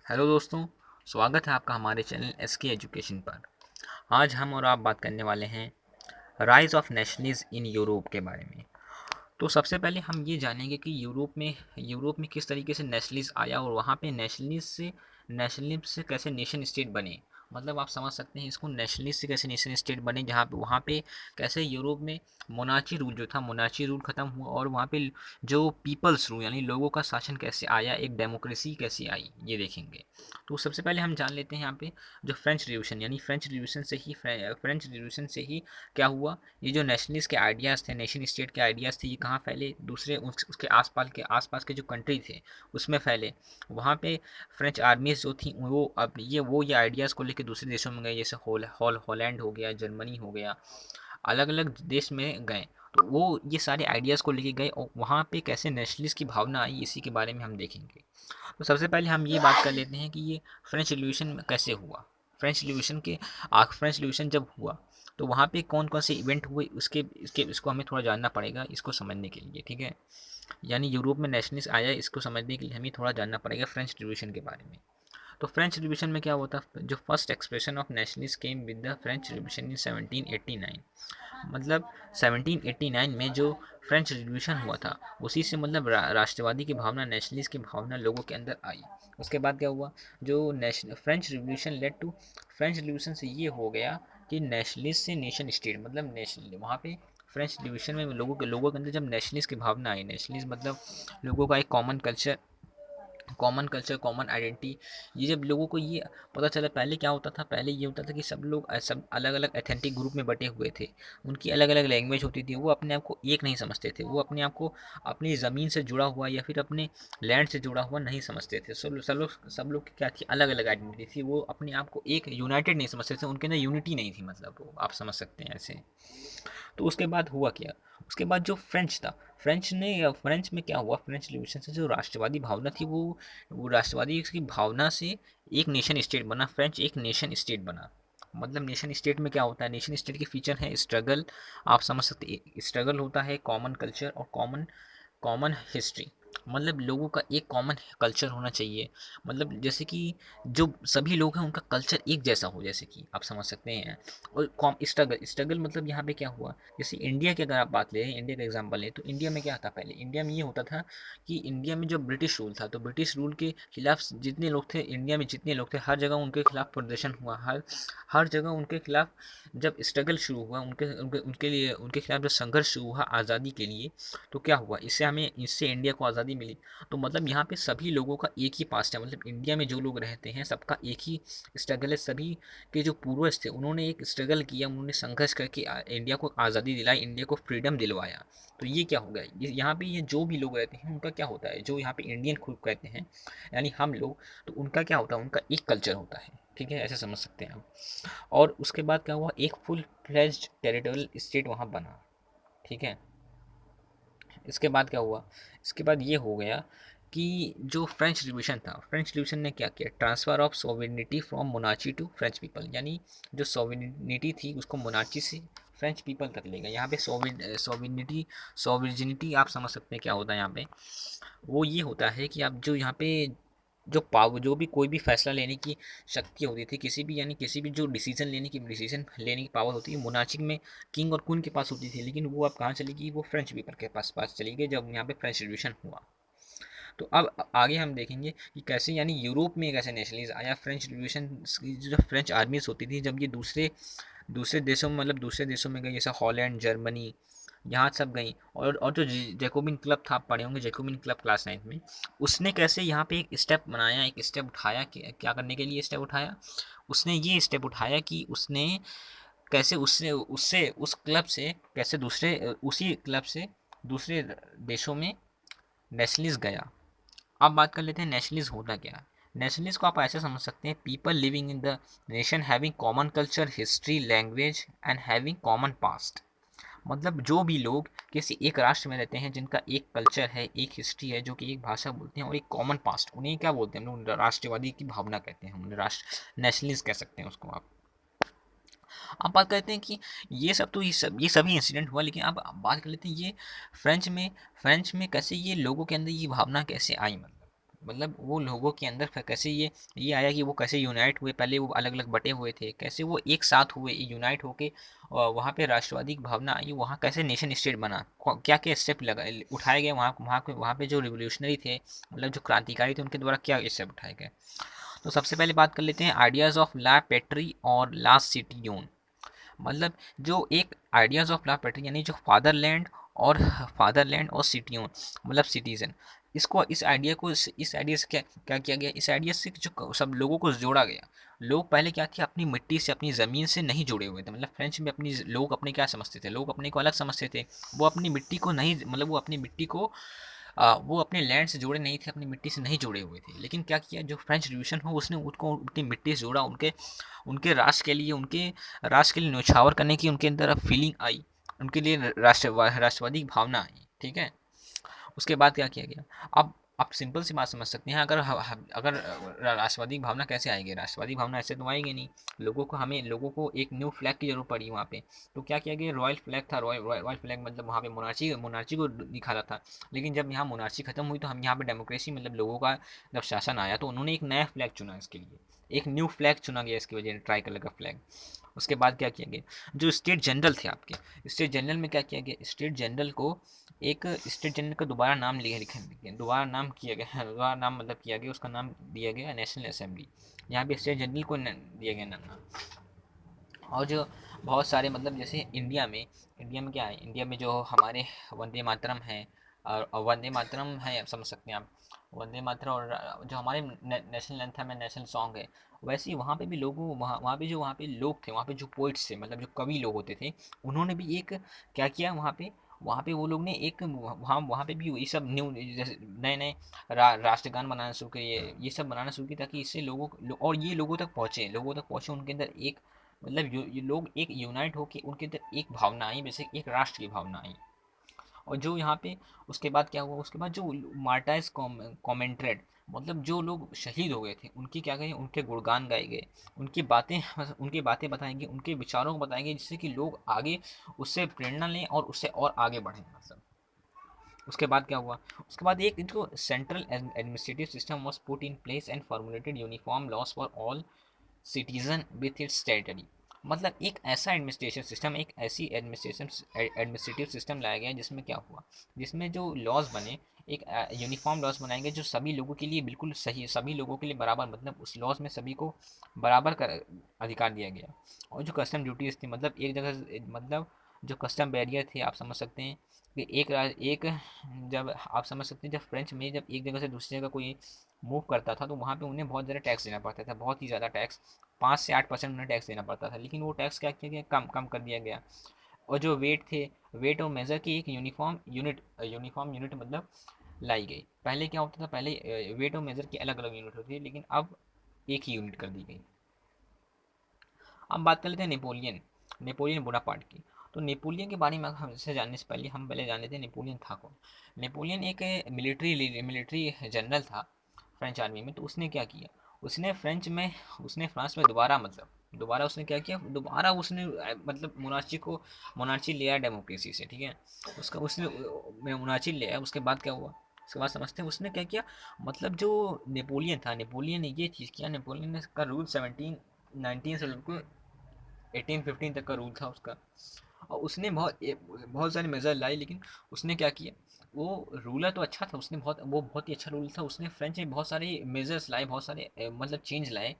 Hello दोस्तों, स्वागत है आपका हमारे चैनल एसके एजुकेशन पर। आज हम और आप बात करने वाले हैं rise of nationalism in Europe के बारे में। तो सबसे पहले हम ये जानेंगे कि यूरोप में किस तरीके से नेशनलिज्म आया और वहाँ पे नेशनलिज्म से कैसे नेशन स्टेट बने। मतलब आप समझ सकते हैं इसको, नेशनलिस्ट से कैसे नेशन स्टेट बने, जहाँ पे वहाँ पे कैसे यूरोप में मोनार्ची रूल जो था, मोनार्ची रूल खत्म हुआ और वहाँ पे जो पीपल्स रूल यानी लोगों का शासन कैसे आया, एक डेमोक्रेसी कैसे आई, ये देखेंगे। तो सबसे पहले हम जान लेते हैं यहाँ पे जो फ्रेंच रिवॉल्यूशन यानी फ्रेंच रिवॉल्यूशन से ही क्या हुआ। ये जो नेशनलिस्ट के आइडियाज़ थे, नेशन स्टेट के आइडियाज़ थे, ये कहाँ फैले, दूसरे उसके आसपास के जो कंट्री थे उसमें फैले। वहाँ पे फ्रेंच आर्मीज जो थी वो अब ये आइडियाज़ को लेकर दूसरे देशों में गए, जैसे हॉलैंड हो गया, जर्मनी हो गया, अलग अलग देश में गए। तो वो ये सारे आइडियाज़ को लेके गए और वहाँ पे कैसे नेशनलिस्ट की भावना आई, इसी के बारे में हम देखेंगे। तो सबसे पहले हम ये बात कर लेते हैं कि ये फ्रेंच रिवॉल्यूशन कैसे हुआ। फ्रेंच रिवॉल्यूशन जब हुआ तो वहाँ पे कौन कौन से इवेंट हुए, उसके इसके इसको हमें थोड़ा जानना पड़ेगा, इसको समझने के लिए, ठीक है। यानी यूरोप में नेशनलिस्ट आया, इसको समझने के लिए हमें थोड़ा जानना पड़ेगा फ्रेंच रिवॉल्यूशन के बारे में। तो फ्रेंच रिवॉल्यूशन में क्या होता, जो first expression of nationalist came with the French revolution in 1789। मतलब 1789 में जो फ्रेंच रिवॉल्यूशन हुआ था, उसी से मतलब राष्ट्रवादी की भावना, नेशनलिस्ट की भावना लोगों के अंदर आई। उसके बाद क्या हुआ, जो national French revolution led to, French revolution से ये हो गया कि नेशनलिस्ट से नेशन स्टेट, मतलब नेशनल वहाँ पे फ्रेंच रिवॉल्यूशन में लोगों के अंदर जब नेशनलिस्ट की भावना आई, नेशनलिस्ट मतलब लोगों का एक कॉमन कल्चर कॉमन आइडेंटिटी, ये जब लोगों को ये पता चला। पहले क्या होता था, पहले ये होता था कि सब अलग अलग एथेंटिक ग्रुप में बटे हुए थे, उनकी अलग अलग लैंग्वेज होती थी, वो अपने आप को एक नहीं समझते थे, वो अपने आप को अपनी ज़मीन से जुड़ा हुआ या फिर अपने लैंड से जुड़ा हुआ नहीं समझते थे। सब लोग की क्या थी, अलग अलग आइडेंटिटी थी, वो अपने आप को एक यूनाइटेड नहीं समझते थे, उनके अंदर यूनिटी नहीं थी, मतलब वो आप समझ सकते हैं ऐसे। तो उसके बाद हुआ क्या, उसके बाद जो फ्रेंच था, फ्रेंच में क्या हुआ, फ्रेंच रिवॉल्यूशन से जो राष्ट्रवादी भावना थी वो राष्ट्रवादी की भावना से एक नेशन स्टेट बना, फ्रेंच एक नेशन स्टेट बना। मतलब नेशन स्टेट में क्या होता है, नेशन स्टेट के फीचर है स्ट्रगल, आप समझ सकते हैं स्ट्रगल होता है, कॉमन कल्चर और कॉमन कॉमन हिस्ट्री। मतलब लोगों का एक कॉमन कल्चर होना चाहिए, मतलब जैसे कि जो सभी लोग हैं उनका कल्चर एक जैसा हो, जैसे कि आप समझ सकते हैं। और कॉम स्ट्रगल मतलब यहाँ पे क्या हुआ, जैसे इंडिया की अगर आप बात ले, इंडिया का एग्जांपल लें तो इंडिया में क्या था, पहले इंडिया में ये होता था कि इंडिया में जो ब्रिटिश रूल था, तो ब्रिटिश रूल के खिलाफ जितने लोग थे इंडिया में, जितने लोग थे हर जगह उनके खिलाफ प्रदर्शन हुआ, हर जगह उनके खिलाफ जब स्ट्रगल शुरू हुआ, उनके खिलाफ जब संघर्ष शुरू हुआ आज़ादी के लिए, तो क्या हुआ, इससे इंडिया को आज़ादी मिली। तो मतलब यहाँ पे सभी लोगों का एक ही पास्ट है, मतलब इंडिया में जो लोग रहते हैं सबका एक ही स्ट्रगल है। सभी के जो पूर्वज थे उन्होंने एक स्ट्रगल किया, उन्होंने संघर्ष करके इंडिया को आज़ादी दिलाई, इंडिया को फ्रीडम दिलवाया। तो ये क्या हो गया, यहाँ पे ये जो भी लोग रहते हैं उनका क्या होता है, जो यहाँ पे इंडियन खुद कहते हैं यानी हम लोग, तो उनका क्या होता है, उनका एक कल्चर होता है, ठीक है, ऐसे समझ सकते हैं हम। और उसके बाद क्या हुआ, एक फुल फ्लेज्ड टेरिटोरियल स्टेट वहाँ बना, ठीक है। इसके बाद क्या हुआ, इसके बाद ये हो गया कि जो फ्रेंच रिवॉल्यूशन था, फ्रेंच रिवॉल्यूशन ने क्या किया, transfer of sovereignty from monarchy to French people, यानी जो सोवेनिटी थी उसको मोनार्ची से फ्रेंच पीपल तक ले गया। यहाँ पे सोविनिटी आप समझ सकते हैं क्या होता है यहाँ पे, वो ये होता है कि आप जो यहाँ पे जो भी कोई भी फैसला लेने की शक्ति होती थी, किसी भी यानी किसी भी जो डिसीजन लेने की पावर होती है मोनार्चिक में, किंग और क्वीन के पास होती थी, लेकिन वो अब कहाँ चली गई, वो फ्रेंच पीपल के पास चली गई जब यहाँ पे फ्रेंच रिवॉल्यूशन हुआ। तो अब आगे हम देखेंगे कि कैसे यानी यूरोप में कैसे नेशनलिज्म आया। फ्रेंच रिवॉल्यूशन की जो फ्रेंच आर्मीज होती थी, जब ये दूसरे दूसरे देशों में मतलब दूसरे देशों में गई, जैसे हॉलैंड, जर्मनी, यहाँ सब गई। और जो जैकोबिन क्लब था, आप पढ़े होंगे जैकोबिन क्लब क्लास 9 में, उसने कैसे यहाँ पे एक स्टेप बनाया, एक स्टेप उठाया, क्या करने के लिए स्टेप उठाया, उसने ये स्टेप उठाया कि उसने कैसे उससे उससे उस क्लब से कैसे उसी क्लब से दूसरे देशों में नेशनलिस्ट गया। अब बात कर लेते हैं नेशनलिस्ट होता क्या है। नेशनलिस्ट को आप ऐसे समझ सकते हैं, people living in the nation having common culture, history, language and having common past. मतलब जो भी लोग किसी एक राष्ट्र में रहते हैं जिनका एक कल्चर है, एक हिस्ट्री है, जो कि एक भाषा बोलते हैं और एक कॉमन पास्ट, उन्हें क्या बोलते हैं हम लोग, राष्ट्रवादी की भावना कहते हैं, हम राष्ट्र नेशनलिस्ट कह सकते हैं उसको आप। अब बात करते हैं कि ये सभी इंसिडेंट हुआ, लेकिन अब बात कर लेते हैं ये फ्रेंच में फ्रेंच में कैसे ये लोगों के अंदर ये भावना कैसे आई। मतलब वो लोगों के अंदर फिर कैसे ये आया कि वो कैसे यूनाइट हुए, पहले वो अलग अलग बटे हुए थे, कैसे वो एक साथ हुए यूनाइट होके, और वहाँ पे राष्ट्रवादी की भावना आई, वहाँ कैसे नेशन स्टेट बना, क्या क्या स्टेप लगा उठाए गए वहाँ पे जो रिवोल्यूशनरी थे, मतलब जो क्रांतिकारी थे, उनके द्वारा क्या स्टेप उठाए गए। तो सबसे पहले बात कर लेते हैं आइडियाज़ ऑफ ला पेट्री और लास्ट सिटी यून। मतलब जो एक आइडियाज़ ऑफ ला पेट्री यानी जो फादरलैंड और सिटियों मतलब सिटीज़न, इसको इस आइडिया से क्या क्या किया गया, इस आइडिया से जो सब लोगों को जोड़ा गया। लोग पहले क्या थे, अपनी मिट्टी से अपनी ज़मीन से नहीं जुड़े हुए थे, मतलब फ्रेंच में अपनी लोग अपने क्या समझते थे, लोग अपने को अलग समझते थे। वो अपनी मिट्टी को नहीं, मतलब वो अपनी मिट्टी को वो अपने लैंड से जुड़े नहीं थे, अपनी मिट्टी से नहीं जुड़े हुए थे। लेकिन क्या किया, जो फ्रेंच रिवॉल्यूशन हो उसने उनको अपनी मिट्टी से जोड़ा, उनके उनके राष्ट्र के लिए न्यौछावर करने की उनके अंदर अब फीलिंग आई, उनके लिए राष्ट्रवादी की भावना आई, ठीक है। उसके बाद क्या किया गया, अब आप सिंपल सी बात समझ सकते हैं, अगर राष्ट्रवादी भावना कैसे आएगी, राष्ट्रवादी भावना ऐसे तो आएगी नहीं। लोगों को एक न्यू फ्लैग की जरूरत पड़ी वहाँ पे। तो क्या किया गया, रॉयल फ्लैग था, रॉयल फ्लैग मतलब वहाँ पे मोनार्ची को दिखाता था। लेकिन जब यहाँ मोनार्ची खत्म हुई तो हम यहाँ पे डेमोक्रेसी मतलब लोगों का जब शासन आया, तो उन्होंने एक नया फ्लैग चुना इसके लिए, एक न्यू फ्लैग चुना गया इसकी वजह से, ट्राई कलर का फ्लैग। उसके बाद क्या किया गया, जो स्टेट जनरल थे आपके, स्टेट जनरल में क्या किया गया, स्टेट जनरल को एक स्टेट जनरल का दोबारा नाम दोबारा नाम किया गया, दोबारा नाम मतलब किया गया, उसका नाम दिया गया नेशनल असेंबली। यहाँ पे स्टेट जनरल को दिया गया नाम। और जो बहुत सारे मतलब जैसे इंडिया में क्या है, इंडिया में जो हमारे वंदे मातरम है, और वंदे मातरम है, आप समझ सकते हैं आप, वंदे मातरम, और जो हमारे नेशनल एंथम है, नेशनल सॉन्ग है, वैसे ही वहाँ पे भी लोगों वहाँ पे लोग थे, वहाँ पे जो पोइट्स थे, मतलब जो कवि लोग होते थे, उन्होंने भी एक क्या किया वहाँ पे वो लोग ने एक वहाँ पे भी ये सब न्यू जैसे नए नए राष्ट्रगान बनाना शुरू किए, ये सब बनाना शुरू किया, ताकि इससे और ये लोगों तक पहुँचे, उनके अंदर एक मतलब ये लोग एक यूनाइट होके उनके अंदर एक भावना आई, जैसे एक राष्ट्र की भावना आई। और जो यहाँ पे उसके बाद क्या हुआ, उसके बाद जो मार्टाइज कॉमेंट्रेड, मतलब जो लोग शहीद हो गए थे, उनकी क्या गए, उनके गुणगान गाए गए, उनकी बातें बताएंगे, उनके विचारों को बताएंगे, जिससे कि लोग आगे उससे प्रेरणा लें और उससे और आगे बढ़ें मतलब। उसके बाद क्या हुआ, उसके बाद एक इनको central administrative system was put in place and formulated uniform loss for all citizen with its territory. मतलब एक ऐसा एडमिनिस्ट्रेशन सिस्टम, एक ऐसी एडमिनिस्ट्रेटिव सिस्टम लाया गया जिसमें क्या हुआ, जिसमें जो लॉज बने, एक यूनिफॉर्म लॉज बनाएंगे जो सभी लोगों के लिए बिल्कुल सही, सभी लोगों के लिए बराबर, मतलब उस लॉज में सभी को बराबर कर अधिकार दिया गया। और जो कस्टम ड्यूटीज थी, मतलब एक जगह मतलब जो कस्टम बैरियर थे, आप समझ सकते हैं कि एक जब आप समझ सकते हैं, जब फ्रेंच में जब एक जगह से दूसरी जगह कोई मूव करता था, तो वहाँ पे उन्हें बहुत ज़्यादा टैक्स देना पड़ता था, बहुत ही ज़्यादा टैक्स, 5 से 8% उन्हें टैक्स देना पड़ता था। लेकिन वो टैक्स क्या किया गया, कम कम कर दिया गया। और जो वेट और मेज़र की एक यूनिफॉर्म यूनिट मतलब लाई गई। पहले क्या होता था, पहले वेट और मेज़र की अलग अलग यूनिट होती थी, लेकिन अब एक ही यूनिट कर दी गई। अब बात कर लेते हैं नेपोलियन बोनापार्ट की। तो नेपोलियन के बारे में हमसे जानने से पहले हम पहले जान लेते हैं नेपोलियन था कौन। नेपोलियन एक मिलिट्री जनरल था फ्रेंच आर्मी में। तो उसने क्या किया, उसने फ्रांस में दोबारा उसने क्या किया, दोबारा उसने मतलब मोनार्ची ले आया डेमोक्रेसी से, ठीक है। उसका उसने मोनार्ची ले आया। उसके बाद क्या हुआ, उसके बाद समझते हैं उसने क्या किया। मतलब जो नेपोलियन ने ये चीज़ किया, नेपोलियन ने का रूल 1719 से लेकर 1815 तक का रूल था उसका। और उसने बहुत सारे मेजर लाई, लेकिन उसने क्या किया, वो रूलर तो अच्छा था, वो बहुत ही अच्छा रूल था। उसने फ्रेंच में बहुत सारे मेजर्स लाए, बहुत सारे मतलब चेंज लाए,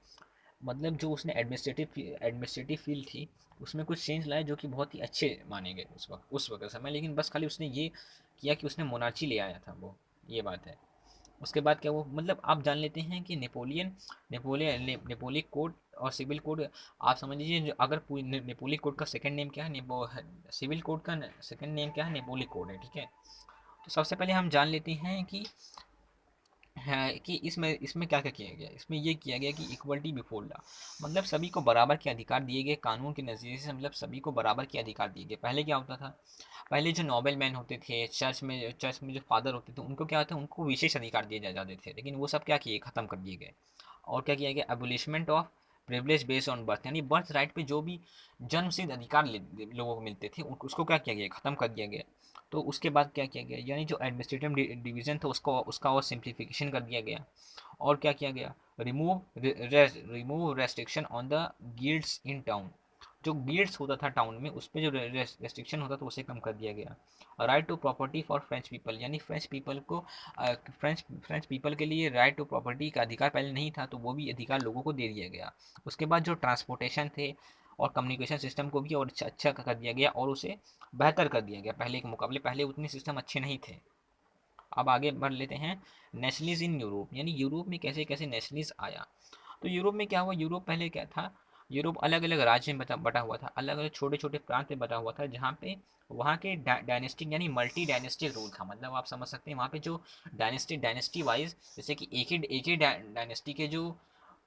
मतलब जो उसने एडमिनिस्ट्रेटिव फील्ड थी, उसमें कुछ चेंज लाए जो कि बहुत ही अच्छे माने गए उस वक्त समय। लेकिन बस खाली उसने ये किया कि उसने मोनार्ची ले आया था वो, ये बात है। उसके बाद क्या हुआ, मतलब आप जान लेते हैं कि नेपोलियन कोड और सिविल कोड, आप समझ लीजिए अगर नेपोलियन कोड का सेकंड नेम क्या है, सिविल कोड का सेकंड नेम क्या है, नेपोलियन कोड है, ठीक है। तो सबसे पहले हम जान लेते हैं कि है कि इसमें इसमें क्या क्या किया गया। इसमें ये किया गया कि इक्वलिटी बिफोर लॉ, मतलब सभी को बराबर के अधिकार दिए गए, कानून के नज़रिए से मतलब सभी को बराबर के अधिकार दिए गए। पहले क्या होता था, पहले जो नोबल मैन होते थे, चर्च में जो फादर होते थे, उनको क्या होता है, उनको विशेष अधिकार दिए जाते थे। लेकिन वो सब क्या किए, ख़त्म कर दिए गए। और क्या किया गया, abolishment of privilege based on birth, यानी बर्थ राइट पे जो भी जन्म सिद्ध अधिकार लोगों को मिलते थे, उसको क्या किया गया, ख़त्म कर दिया गया। तो उसके बाद क्या किया गया, यानी जो एडमिनिस्ट्रेटिव डिवीज़न था उसको उसका और सिंप्लीफिकेशन कर दिया गया। और क्या किया गया, remove restriction on the guilds in town, जो गिल्ड्स होता था टाउन में उस पर जो रेस्ट्रिक्शन होता था उसे कम कर दिया गया। Right to property for French people, यानी फ्रेंच पीपल को फ्रेंच पीपल के लिए राइट टू प्रॉपर्टी का अधिकार पहले नहीं था, तो वो भी अधिकार लोगों को दे दिया गया। उसके बाद जो ट्रांसपोर्टेशन थे और कम्युनिकेशन सिस्टम को भी और अच्छा कर दिया गया और उसे बेहतर कर दिया गया पहले के मुकाबले, पहले उतने सिस्टम अच्छे नहीं थे। अब आगे बढ़ लेते हैं, नेशनलिज्म इन यूरोप, यानी यूरोप में कैसे कैसे नेशनलिज्म आया। तो यूरोप में क्या हुआ, यूरोप पहले क्या था, यूरोप अलग अलग राज्य में बटा हुआ था, अलग अलग छोटे छोटे प्रांत में बटा हुआ था, जहाँ पे वहाँ के डायनेस्टिक यानी मल्टी डायनेस्टिक रूल था। मतलब आप समझ सकते हैं वहाँ पे जो डायनेस्टी वाइज, जैसे कि एक ही डायनेस्टी के जो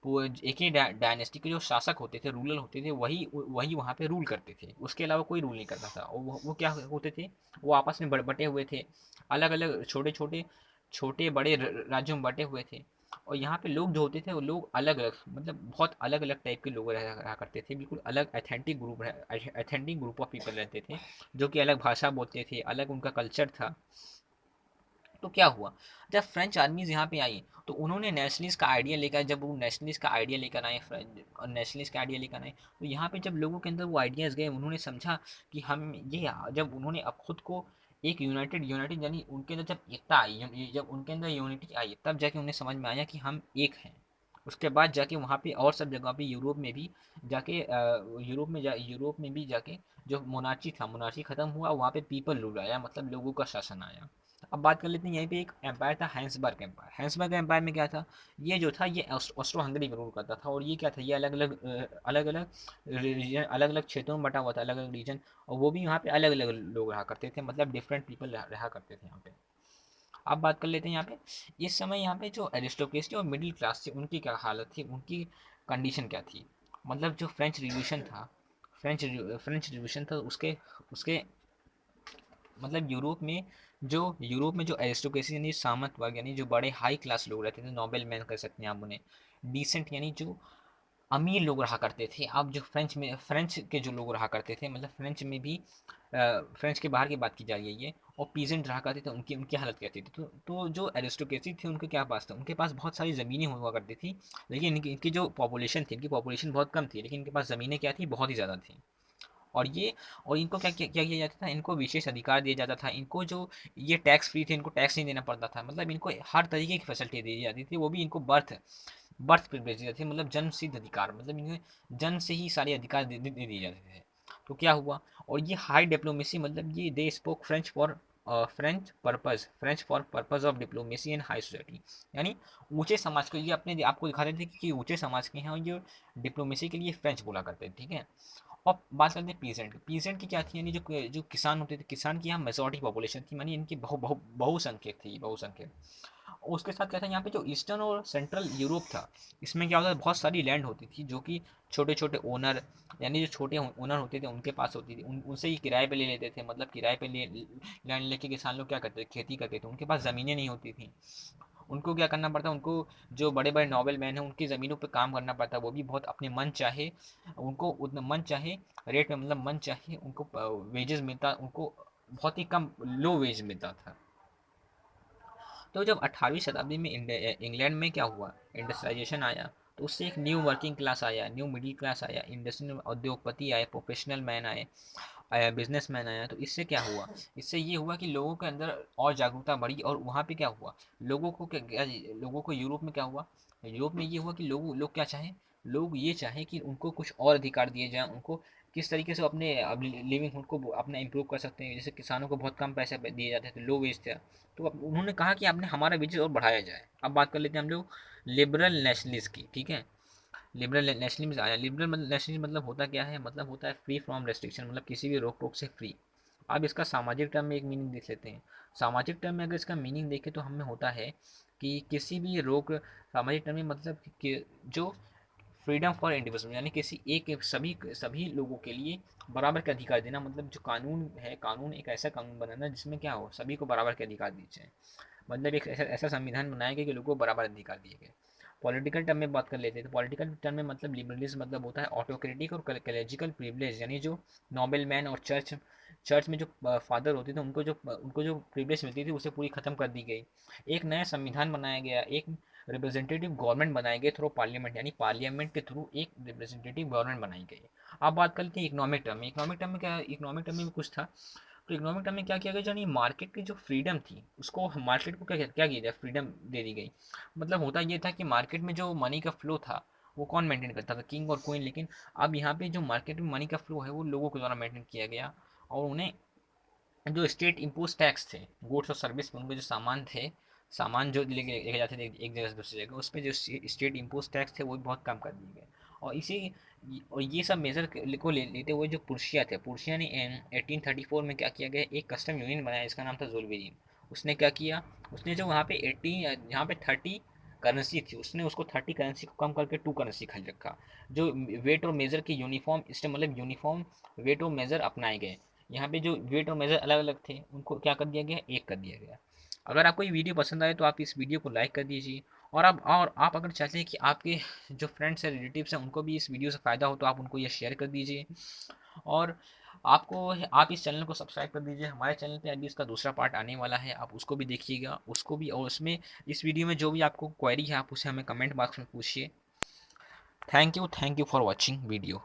एक ही डायनेस्टी के जो शासक होते थे, रूलर होते थे, वही वही वहाँ पे रूल करते थे, उसके अलावा कोई रूल नहीं करता था। और वो क्या होते थे, वो आपस में बटे हुए थे, अलग अलग छोटे छोटे छोटे बड़े राज्यों में बटे हुए थे। और यहाँ पे लोग जो होते थे वो लोग अलग अलग, मतलब बहुत अलग अलग टाइप के लोग रहा करते थे, बिल्कुल अलग एथेंटिक ग्रुप ऑफ पीपल रहते थे, जो कि अलग भाषा बोलते थे, अलग उनका कल्चर था। तो क्या हुआ, जब फ्रेंच आर्मीज यहाँ पे आई तो उन्होंने नेशनलिस्ट का आइडिया लेकर, जब वो नेशनलिस्ट का आइडिया लेकर आए और नेशनलिस्ट का आइडिया लेकर आए, तो यहाँ पे जब लोगों के अंदर वो आइडियाज़ गए, उन्होंने समझा कि हम ये, जब उन्होंने अब खुद को एक यूनाइटेड यूनाइटेड यानी उनके अंदर जब एकता आई, जब उनके अंदर यूनिटी आई, तब जाके उन्हें समझ में आया कि हम एक हैं। उसके बाद जाके वहाँ पे और सब जगह पे यूरोप में भी जाके यूरोप में भी जाके जो मोनार्ची था, मोनार्ची खत्म हुआ, वहाँ पे पीपल रूल आया, मतलब लोगों का शासन आया। अब बात कर लेते हैं, यहीं पे एक एम्पायर था, हैंसबर्ग एम्पायर। हैंसबर्ग एम्पायर में क्या था, ये जो था ये ऑस्ट्रो हंगरी में रूल करता था। और ये क्या था, ये अलग अलग रीजन, अलग अलग क्षेत्रों में बटा हुआ था, अलग अलग रीजन। और वो भी यहाँ पे अलग अलग लोग रहा करते थे, मतलब डिफरेंट पीपल रहा करते थे यहाँ पे। अब बात कर लेते हैं यहाँ पे, इस समय यहाँ पे जो एरिस्टोक्रेसी और मिडिल क्लास थी उनकी क्या हालत थी, उनकी कंडीशन क्या थी। मतलब जो फ्रेंच रिवॉल्यूशन था उसके उसके मतलब यूरोप में जो एरिस्टोक्रेसी यानी सामंत वर्ग, यानी जो बड़े हाई क्लास लोग रहते थे, नोबेल मैन कर सकते हैं आप उन्हें, डिसेंट यानी जो अमीर लोग रहा करते थे। अब जो फ्रेंच के जो लोग रहा करते थे, मतलब फ्रेंच में भी फ्रेंच के बाहर की बात की जा रही है ये, और पीजेंट रहा करते थे, उनकी उनकी हालत कैसी थी। तो जो एरिस्टोक्रेसी थी उनके क्या पास था, उनके पास बहुत सारी ज़मीनें हुआ करती थी, लेकिन इनकी जो पॉपुलेशन थी, इनकी पॉपुलेशन बहुत कम थी, लेकिन इनके पास ज़मीनें क्या थी, बहुत ही ज़्यादा थी। और ये और इनको क्या किया जाता था, इनको विशेष अधिकार दिया जाता था, इनको जो ये टैक्स फ्री थे, इनको टैक्स नहीं देना पड़ता था, मतलब इनको हर तरीके की फैसिलिटी दी जाती थी, वो भी इनको बर्थ प्रिविलेज दी जाती थी, मतलब जन्म सिद्ध अधिकार, मतलब इन्हें जन्म से ही सारे अधिकार दे दिए जाते थे। तो क्या हुआ, और ये हाई डिप्लोमेसी, मतलब ये they spoke French for purpose of diplomacy and high society, यानी ऊंचे समाज को, ये अपने आपको दिखा देते थे कि ऊंचे समाज के हैं, और ये डिप्लोमेसी के लिए फ्रेंच बोला करते थे, ठीक है। और बात करते हैं पीजेंट की क्या थी, यानी जो जो किसान होते थे, किसान की यहाँ मेजोरिटी पॉपुलेशन थी, यानी इनकी बहुसंख्यक थी, बहुसंख्यक। और उसके साथ क्या था, यहाँ पे जो ईस्टर्न और सेंट्रल यूरोप था, इसमें क्या होता था, बहुत सारी लैंड होती थी जो कि छोटे छोटे ओनर, यानी जो छोटे ओनर होते थे उनके पास होती थी, उनसे ही किराए पे ले लेते थे, मतलब किराए पे लैंड लेके किसान लोग क्या करते थे, खेती करते थे, उनके पास ज़मीनें नहीं होती थी। उनको क्या करना पड़ता, उनको जो बड़े बड़े नॉवल मैन हैं उनकी ज़मीनों पे काम करना पड़ता, वो भी बहुत अपने मन चाहे, उनको उतना मन चाहे रेट में, मतलब मन चाहे उनको वेजेस मिलता, उनको बहुत ही कम लो वेज मिलता था। तो जब 18वीं शताब्दी में इंग्लैंड में क्या हुआ, इंडस्ट्रियलाइजेशन आया, तो उससे एक न्यू वर्किंग क्लास आया, न्यू मिडिल क्लास आया, इंडस्ट्रियल उद्योगपति आए, प्रोफेशनल मैन आया, बिजनेसमैन आया। तो इससे क्या हुआ, इससे ये हुआ कि लोगों के अंदर और जागरूकता बढ़ी। और वहाँ पे क्या हुआ, लोगों को यूरोप में क्या हुआ, यूरोप में ये हुआ कि लोग क्या चाहें, लोग ये चाहें कि उनको कुछ और अधिकार दिए जाएं, उनको किस तरीके से अपने लिविंग उनको अपना इम्प्रूव कर सकते हैं। जैसे किसानों को बहुत कम पैसे दिए जाते थे, लो वेज थे, तो अब उन्होंने कहा कि आपने हमारा वेजेस और बढ़ाया जाए। अब बात कर लेते हैं हम लोग लिबरल नेशनलिस्ट की, ठीक है। लिबरल नेशनलिज्म आया, लिबरल नेशनलिज्म मतलब होता क्या है, मतलब होता है फ्री फ्रॉम रेस्ट्रिक्शन, मतलब किसी भी रोक टोक से फ्री। अब इसका सामाजिक टर्म में एक मीनिंग देख लेते हैं। सामाजिक टर्म में अगर इसका मीनिंग देखें तो हमें होता है कि किसी भी रोक, सामाजिक टर्म में मतलब कि जो फ्रीडम फॉर इंडिविजुअल, यानी किसी एक सभी सभी लोगों के लिए बराबर के अधिकार देना, मतलब जो कानून है, कानून एक ऐसा कानून बनाना जिसमें क्या हो, सभी को बराबर के अधिकार दिए जाए, मतलब एक ऐसा संविधान बनाया गया कि लोगों को बराबर अधिकार दिए गए। पॉलिटिकल टर्म में बात कर लेते हैं, तो पॉलिटिकल टर्म में मतलब लिबरलिज्म मतलब होता है ऑटोक्रेटिक और कलेजिकल प्रिविलेज, यानी जो नोबल मैन और चर्च चर्च में जो फादर होते थे उनको जो प्रिविलेज मिलती थी उसे पूरी ख़त्म कर दी गई। एक नया संविधान बनाया गया, एक रिप्रेजेंटेटिव गवर्नमेंट बनाए गए थ्रू पार्लियामेंट, यानी पार्लियामेंट के थ्रू एक रिप्रेजेंटेटिव गवर्नमेंट बनाई गई। अब बात करते हैं इकोनॉमिक टर्म में। इकोनॉमिक टर्म में कुछ था। तो इकोनॉमिक टर्म में क्या किया गया, यानी मार्केट की जो फ्रीडम थी उसको, मार्केट को क्या किया जाए, फ्रीडम दे दी गई। मतलब होता ये था कि मार्केट में जो मनी का फ्लो था वो कौन मेंटेन करता था, किंग और क्वीन। लेकिन अब यहाँ पे जो मार्केट में मनी का फ्लो है वो लोगों के द्वारा मेंटेन किया गया। और उन्हें जो स्टेट इम्पोज टैक्स थे, गुड्स और सर्विस में उनके जो सामान थे, सामान जो लेके लेके जाते थे एक जगह से दूसरी जगह, उस पर जो स्टेट इम्पोज टैक्स थे वो भी बहुत कम कर दिए गए। और इसी और ये सब मेजर को लेते हुए जो पुर्शिया थे, पुर्शिया ने 1834 में क्या किया गया, एक कस्टम यूनियन बनाया जिसका नाम था जुल्वेरियन। उसने क्या किया, उसने जो वहाँ पे 80, यहाँ पे 30 करेंसी थी, उसने उसको 30 करेंसी को कम करके 2 करेंसी कर रखा। जो वेट और मेजर की यूनिफॉर्म सिस्टम, मतलब यूनिफॉर्म वेट और मेजर अपनाए गए। यहाँ पे जो वेट और मेजर अलग अलग थे उनको क्या कर दिया गया, एक कर दिया गया। अगर आपको ये वीडियो पसंद आए तो आप इस वीडियो को लाइक कर दीजिए। और आप अगर चाहते हैं कि आपके जो फ्रेंड्स हैं, रिलेटिव्स हैं, उनको भी इस वीडियो से फ़ायदा हो तो आप उनको ये शेयर कर दीजिए। और आपको आप इस चैनल को सब्सक्राइब कर दीजिए। हमारे चैनल पे अभी इसका दूसरा पार्ट आने वाला है, आप उसको भी देखिएगा, उसको भी। और उसमें इस वीडियो में जो भी आपको क्वेरी है आप उसे हमें कमेंट बॉक्स में पूछिए। Thank you for watching video.